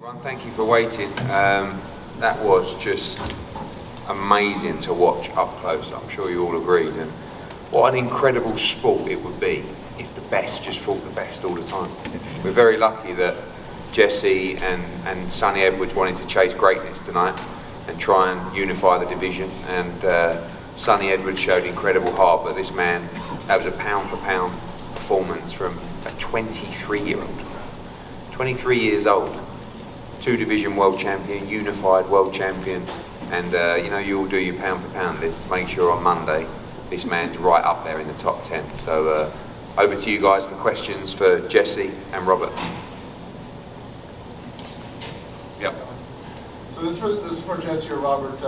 Ron, thank you for waiting. That was just amazing to watch up close. I'm sure you all agreed. And what an incredible sport it would be if the best just fought the best all the time. We're very lucky that Jesse and Sonny Edwards wanted to chase greatness tonight and try and unify the division. And Sonny Edwards showed incredible heart, but this man, that was a pound for pound performance from a 23-year-old. 23 years old. Two-division world champion, unified world champion, and you all do your pound for pound list to make sure on Monday this man's right up there in the top 10. So over to you guys for questions for Jesse and Robert. Yep. So this is for Jesse or Robert.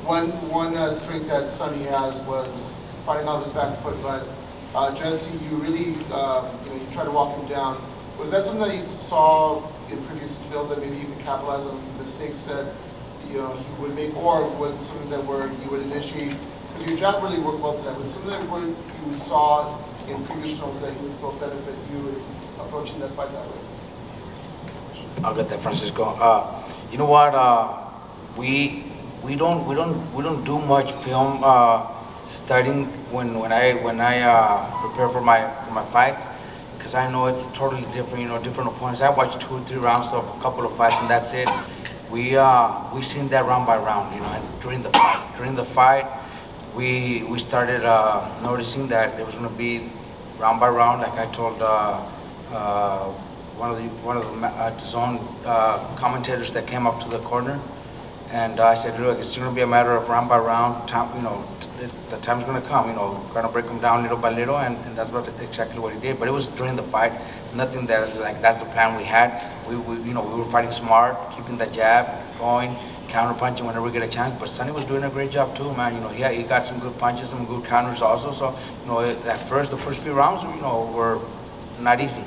One strength that Sonny has was fighting off his back foot, but Jesse, you really you tried to walk him down. Was that something that you saw in previous builds that maybe you could capitalize on mistakes that he would make, or was it something that where you would initiate? Because your jab really worked well tonight. Was it something that where you saw in previous films that you would feel benefit you approaching that fight that way? I'll get that, Francisco. You know what? We don't do much film starting when I prepare for my fights. Because I know it's totally different, different opponents. I watched 2 or 3 rounds of a couple of fights, and that's it. We seen that round by round, and during the fight, we started noticing that it was going to be round by round. Like I told one of the zone commentators that came up to the corner, and I said, look, it's going to be a matter of round by round. Time, the time's going to come. Going to break them down little by little, and that's exactly what he did. But it was during the fight. Nothing that that's the plan we had. We were fighting smart, keeping the jab going, counter punching whenever we get a chance. But Sonny was doing a great job too, man. He got some good punches, some good counters also. So the first few rounds, were not easy.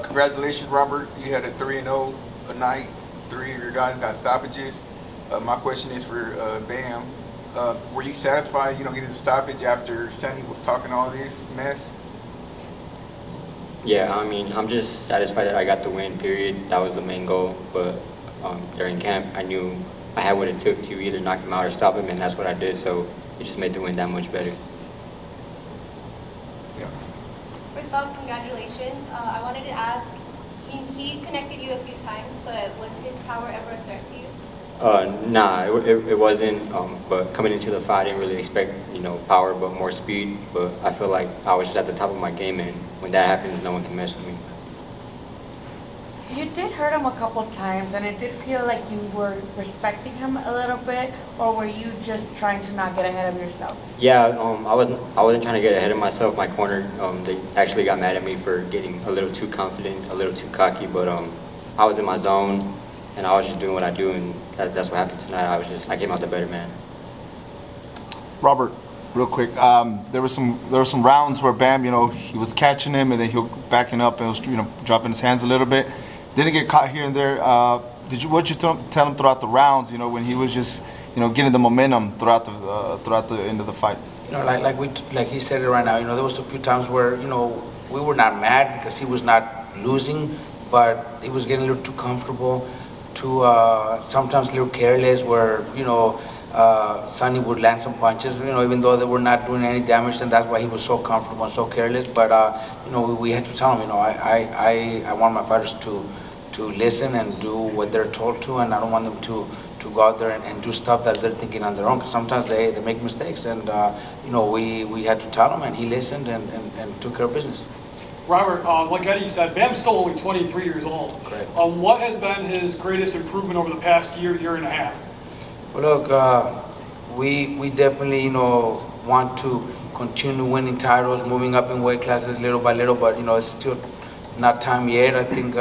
Congratulations, Robert. You had a 3-0 a night. 3 of your guys got stoppages. My question is for Bam. Were you satisfied, getting the stoppage after Sonny was talking all this mess? Yeah, I mean, I'm just satisfied that I got the win, period. That was the main goal. But during camp, I knew I had what it took to either knock him out or stop him, and that's what I did. So it just made the win that much better. Yeah. First off, congratulations. I wanted to ask, he connected you a few times, but was his power ever a threat to you? Nah, it wasn't. But coming into the fight, I didn't really expect, power, but more speed. But I feel like I was just at the top of my game, and when that happens, no one can mess with me. You did hurt him a couple times, and it did feel like you were respecting him a little bit, or were you just trying to not get ahead of yourself? Yeah, I wasn't trying to get ahead of myself. My corner, they actually got mad at me for getting a little too confident, a little too cocky. But I was in my zone, and I was just doing what I do, and that's what happened tonight. I came out the better man. Robert, real quick, there were some rounds where Bam, he was catching him, and then he was backing up and was dropping his hands a little bit. Didn't get caught here and there. What'd you tell him throughout the rounds? When he was just getting the momentum throughout the end of the fight. Like he said it right now. There was a few times where we were not mad because he was not losing, but he was getting a little too comfortable, sometimes a little careless. Where Sonny would land some punches, even though they were not doing any damage, and that's why he was so comfortable and so careless. But we had to tell him, I want my fighters to listen and do what they're told to, and I don't want them to go out there and do stuff that they're thinking on their own, because sometimes they make mistakes, and we had to tell him, and he listened and took care of business. Robert, like Eddie said, Bam's still only 23 years old. Correct. What has been his greatest improvement over the past year and a half? Well, look, we definitely want to continue winning titles, moving up in weight classes little by little, but it's still not time yet. I think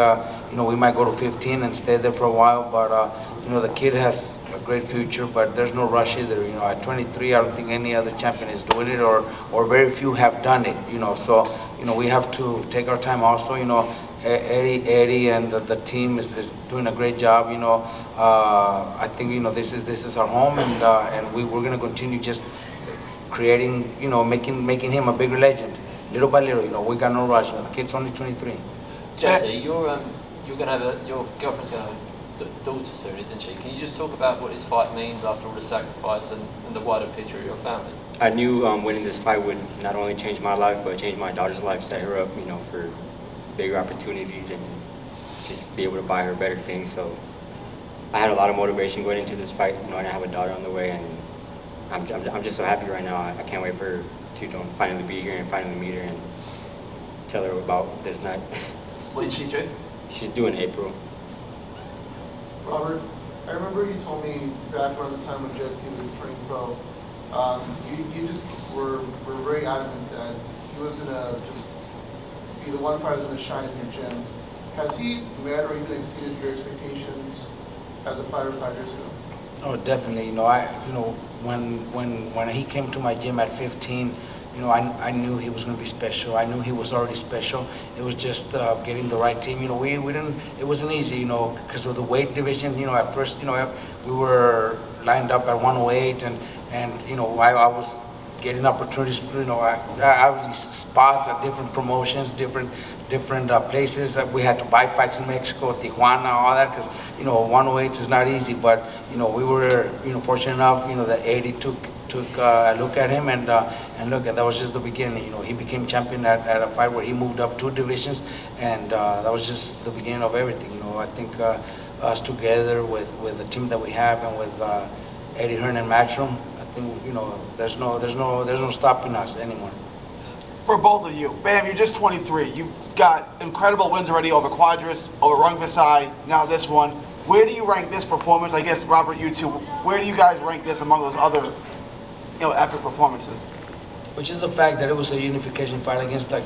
we might go to 15 and stay there for a while, but the kid has a great future, but there's no rush either. At 23, I don't think any other champion is doing it, or very few have done it. So we have to take our time also. Eddie and the team is doing a great job. I think this is our home, and we're going to continue just creating, making him a bigger legend. little by little. You know, we got no rush. You know, the kid's only 23. Jesse, you're gonna have your girlfriend's gonna have a daughter soon, isn't she? Can you just talk about what this fight means after all the sacrifice and the wider picture of your family? I knew winning this fight would not only change my life, but change my daughter's life, set her up, you know, for bigger opportunities and just be able to buy her better things. So I had a lot of motivation going into this fight, knowing I have a daughter on the way, and I'm just so happy right now. I can't wait for her to finally be here and finally meet her and tell her about this night. What did she do? She's due in April. Robert, I remember you told me back around the time when Jesse was turning pro, you just were very adamant that he was going to just be the one fighter who's going to shine in your gym. Has he met or even exceeded your expectations as a fighter 5 years ago? Oh, definitely. You know, when he came to my gym at 15, you know, I knew he was going to be special. I knew he was already special. It was just getting the right team. You know, we didn't. It wasn't easy. You know, because of the weight division. You know, at first, you know, we were lined up at 108, and you know, I was getting opportunities. You know, I was spots at different promotions, different places. We had to buy fights in Mexico, Tijuana, all that, because you know 108 is not easy. But you know we were fortunate enough that 80 took a look at him, and look, that was just the beginning. You know, he became champion at a fight where he moved up 2 divisions, and that was just the beginning of everything. You know, I think us together with the team that we have and with Eddie Hearn and Matchroom, I think there's no stopping us anymore. For both of you, Bam, you're just 23. You've got incredible wins already over Quadras, over Rung Vasai, now this one. Where do you rank this performance? I guess, Robert, you too. Where do you guys rank this among those other, epic performances? Which is the fact that it was a unification fight against a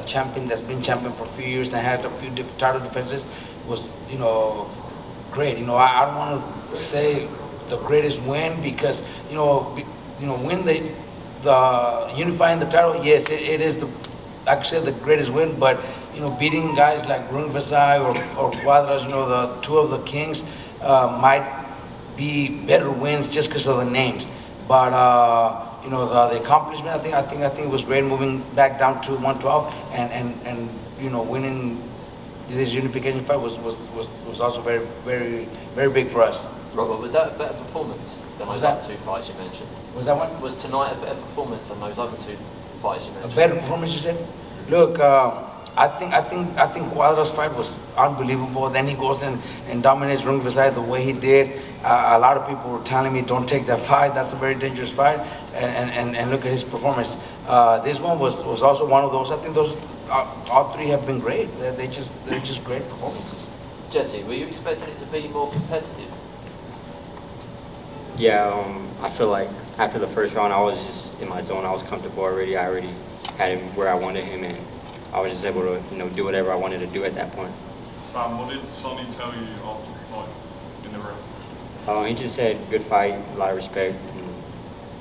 champion that's been champion for a few years and had a few title defenses. Was great. I don't want to say the greatest win because win the unifying the title. Yes, it is the greatest win. But beating guys like Rung Vasai or Quadras, the 2 of the kings, might be better wins just because of the names. But the accomplishment, I think it was great moving back down to 112 and winning this unification fight was also very, very, very big for us. Robert, was that a better performance than those other 2 fights you mentioned? Was that one? Was tonight a better performance than those other 2 fights you mentioned? A better performance, you said? Look, I think Quadra's fight was unbelievable. Then he goes and dominates Rung Vasai the way he did. A lot of people were telling me, don't take that fight. That's a very dangerous fight. And look at his performance. This one was also one of those. I think those all 3 have been great. They're just great performances. Jesse, were you expecting it to be more competitive? Yeah, I feel like after the first round, I was just in my zone. I was comfortable already. I already had him where I wanted him, and I was just able to, do whatever I wanted to do at that point. What did Sonny tell you after the fight in the ring? He just said, good fight, a lot of respect,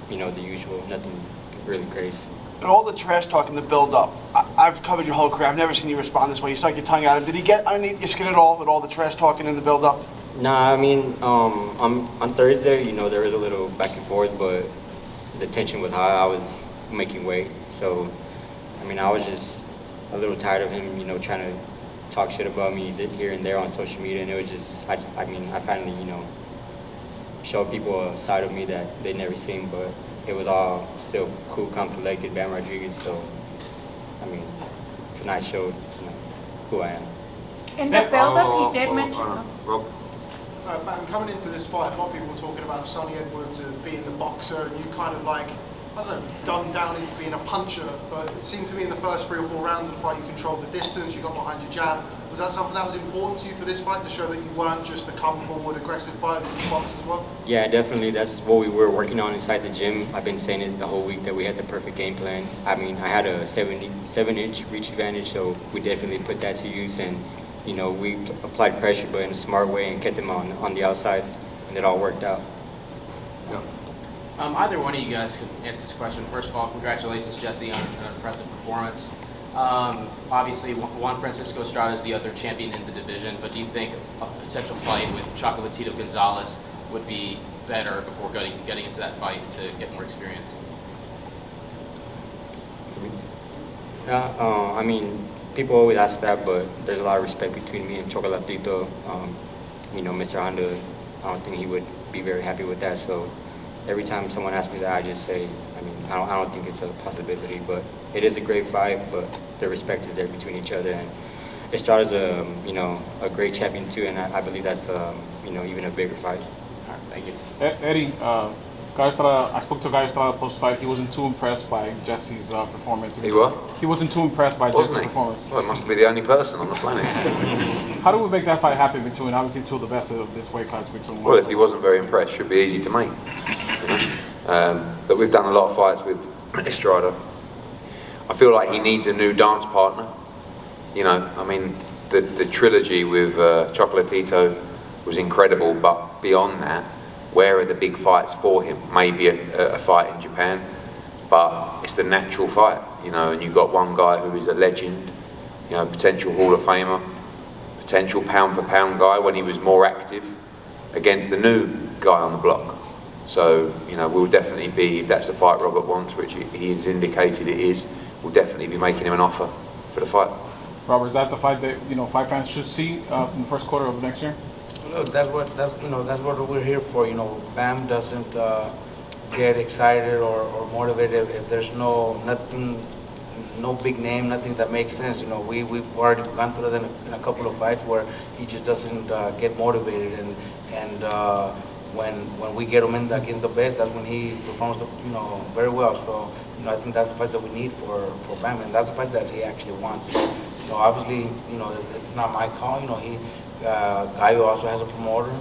and, the usual, nothing really crazy. And all the trash talk in the build-up, I've covered your whole career. I've never seen you respond this way. You stuck your tongue at him. Did he get underneath your skin at all with all the trash talking in the build-up? Nah, I mean, on Thursday, there was a little back and forth, but the tension was high. I was making weight, so, I was just a little tired of him, trying to talk shit about me here and there on social media, and it was just, I finally, showed people a side of me that they'd never seen, but it was all still cool, calm, collected, Bam Rodriguez, so, tonight showed, who I am. In the build-up, he did mention... Rob? Bam, coming into this fight, a lot of people were talking about Sonny Edwards as being the boxer, and you kind of dumbed down into being a puncher, but it seemed to me in the first 3 or 4 rounds of the fight you controlled the distance, you got behind your jab. Was that something that was important to you for this fight, to show that you weren't just a come-forward, aggressive fighter, that you box as well? Yeah, definitely. That's what we were working on inside the gym. I've been saying it the whole week that we had the perfect game plan. I had a 7-inch reach advantage, so we definitely put that to use, and we applied pressure, but in a smart way, and kept him on the outside, and it all worked out. Yeah. Either one of you guys could answer this question. First of all, congratulations, Jesse, on an impressive performance. Obviously, Juan Francisco Estrada is the other champion in the division, but do you think a potential fight with Chocolatito Gonzalez would be better before getting into that fight to get more experience? Yeah, I mean, people always ask that, but there's a lot of respect between me and Chocolatito. You know, Mr. Honda, I don't think he would be very happy with that. So every time someone asks me that, I just say, I mean, I don't think it's a possibility, but it is a great fight, but the respect is there between each other. And Estrada's you know, a great champion too, and I believe that's, you know, even a bigger fight. All right, thank you. Eddie, Guy Estrada, I spoke to Guy Estrada post-fight. He wasn't too impressed by Jesse's performance. He what? He wasn't too impressed by Wasn't Jesse's he? performance. Well, it must be the only person on the planet. How do we make that fight happen between, obviously, two of the best of this weight class between Well, if he wasn't very impressed, should be easy to make. You know? But we've done a lot of fights with Estrada. I feel like he needs a new dance partner. You know, I mean, the trilogy with Chocolatito was incredible, but beyond that, where are the big fights for him? Maybe a fight in Japan, but it's the natural fight, you know, and you've got one guy who is a legend, you know, potential Hall of Famer, potential pound for pound guy when he was more active, against the new guy on the block. So, you know, we'll definitely be, if that's the fight Robert wants, which he has indicated it is, we'll definitely be making him an offer for the fight. Robert, is that the fight that, you know, fight fans should see from the first quarter of next year? Look, that's what we're here for. You know, Bam doesn't get excited or motivated if there's nothing, no big name, nothing that makes sense. You know, we've already gone through that in a couple of fights where he just doesn't get motivated, and when we get him in against the best, that's when he performs, you know, very well. So, you know, I think that's the fights that we need for Bam, and that's the fights that he actually wants. So, you know, obviously, you know, it's not my call. You know, Gallo also has a promoter.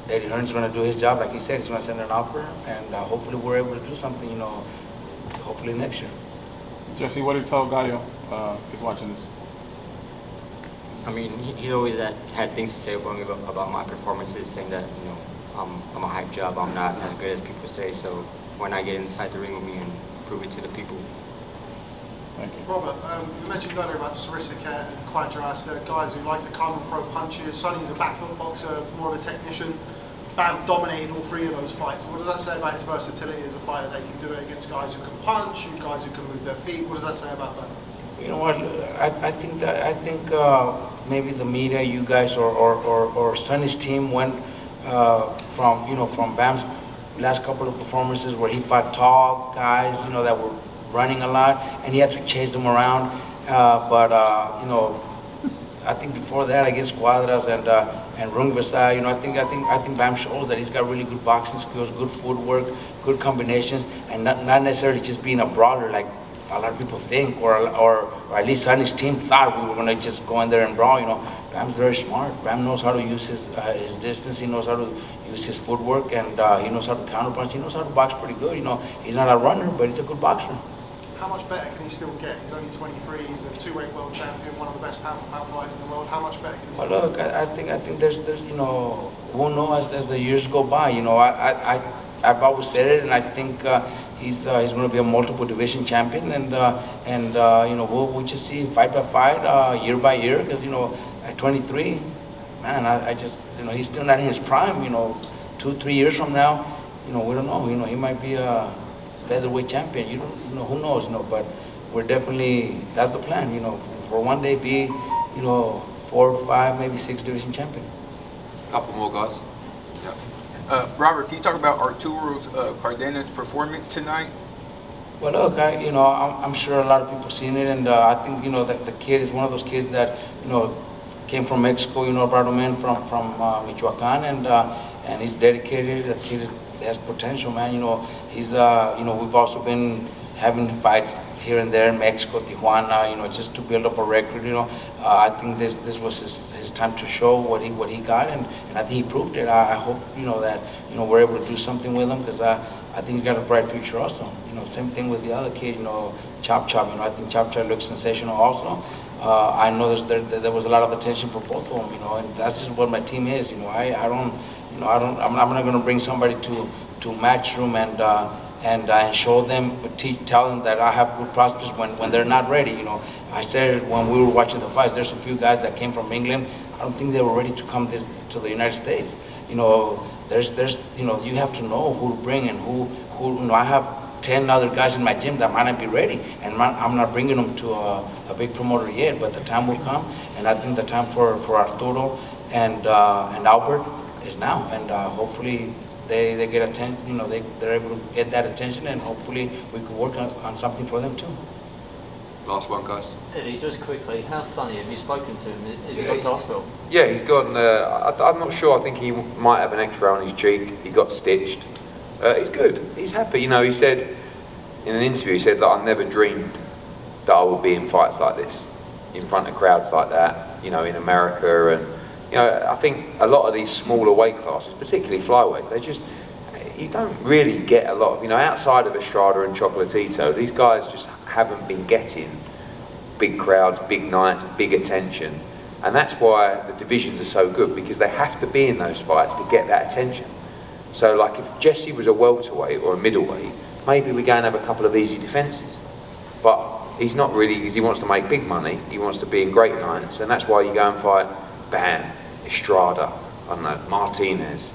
Eddie Hearn's going to do his job, like he said. He's going to send an offer, and hopefully we're able to do something. You know, hopefully next year. Jesse, what do you tell Gallo if he's watching this? I mean, he always had things to say about my performances, saying that, you know, I'm a hype job. I'm not as good as people say. So why not get inside the ring with me and prove it to the people? Thank you. Robert, you mentioned earlier about Sarisic and Quadras, they're guys who like to come and throw punches. Sonny's a back foot boxer, more of a technician. Bam dominated all three of those fights. What does that say about his versatility as a fighter? They can do it against guys who can punch, guys who can move their feet. What does that say about that? You know what? I think maybe the media, you guys, or Sonny's team went from Bam's last couple of performances where he fought tall guys, you know, that were running a lot, and he had to chase them around. You know, I think before that against Cuadras and Rungvisai, you know, I think Bam shows that he's got really good boxing skills, good footwork, good combinations, and not necessarily just being a brawler like a lot of people think, or at least Sonny's team thought we were gonna just go in there and brawl. You know, Bam's very smart. Bam knows how to use his distance. He knows how to use his footwork, and he knows how to counterpunch. He knows how to box pretty good. You know, he's not a runner, but he's a good boxer. How much better can he still get? He's only 23. He's a two-weight world champion, one of the best pound-for-pound fighters in the world. How much better can he still Well, look, I think there's you know, we'll know as the years go by. You know, I've always said it, and I think he's going to be a multiple division champion, and you know, we'll just see fight by fight, year by year, because, you know, at 23, man, I just, you know, he's still not in his prime. You know, 2-3 years from now, you know, we don't know. You know, he might be a featherweight champion. You know, who knows? You know, but we're definitely, that's the plan. You know, for one day be, you know, 4, 5, maybe 6 division champion. Couple more guys. Robert, can you talk about Arturo Cardenas' performance tonight? Well, look, I'm sure a lot of people seen it, and I think, you know, that the kid is one of those kids that, you know, came from Mexico, you know, brought him in from Michoacan, and he's dedicated. The kid has potential, man. You know, he's, you know, we've also been having fights here and there in Mexico, Tijuana, you know, just to build up a record. You know, I think this was his time to show what he got, and I think he proved it. I hope, you know, that, you know, we're able to do something with him, because I think he's got a bright future also. You know, same thing with the other kid, you know, Chop. You know, I think Chop looks sensational also. I know there was a lot of attention for both of them, you know, and that's just what my team is. You know, I'm not going to bring somebody to Matchroom and show them, tell them that I have good prospects when they're not ready. You know, I said when we were watching the fights, there's a few guys that came from England. I don't think they were ready to come to the United States. You know, there's you know, you have to know who to bring and who you know. I have 10 other guys in my gym that might not be ready, and I'm not bringing them to a big promoter yet, but the time will come, and I think the time for Arturo and Albert is now, and hopefully they get attention, you know, they're able to get that attention, and hopefully we could work on something for them too. Last one, guys. Eddie, just quickly, how's Sonny? Have you spoken to him? Is he gone to hospital? Yeah, he's gone. I'm not sure. I think he might have an X-ray on his cheek. He got stitched. He's good. He's happy. You know, he said in an interview, he said that I never dreamed that I would be in fights like this, in front of crowds like that. You know, in America, and you know, I think a lot of these smaller weight classes, particularly flyweight, you don't really get a lot of, you know, outside of Estrada and Chocolatito, these guys just haven't been getting big crowds, big nights, big attention. And that's why the divisions are so good, because they have to be in those fights to get that attention. So like if Jesse was a welterweight or a middleweight, maybe we go and have a couple of easy defences. But he's not really, because he wants to make big money, he wants to be in great nights, and that's why you go and fight Bam, Estrada, I don't know, Martinez,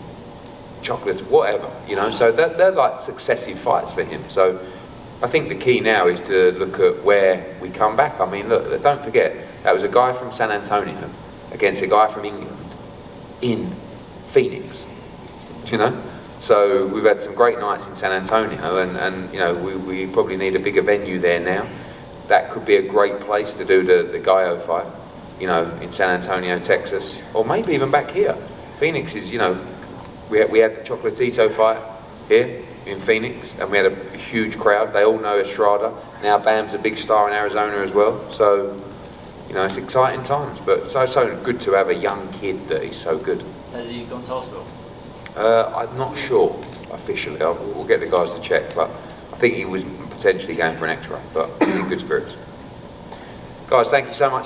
Chocolates, whatever, you know, so they're like successive fights for him. So I think the key now is to look at where we come back. I mean, look, don't forget, that was a guy from San Antonio against a guy from England in Phoenix, you know? So we've had some great nights in San Antonio, and you know, we probably need a bigger venue there now. That could be a great place to do the Gallo fight, you know, in San Antonio, Texas, or maybe even back here. Phoenix is, you know, we had the Chocolatito fight here in Phoenix, and we had a huge crowd. They all know Estrada. Now Bam's a big star in Arizona as well. So, you know, it's exciting times. But it's so good to have a young kid that is so good. Has he gone to hospital? I'm not sure officially. We'll get the guys to check, but I think he was potentially going for an X-ray. But he's in good spirits. Guys, thank you so much.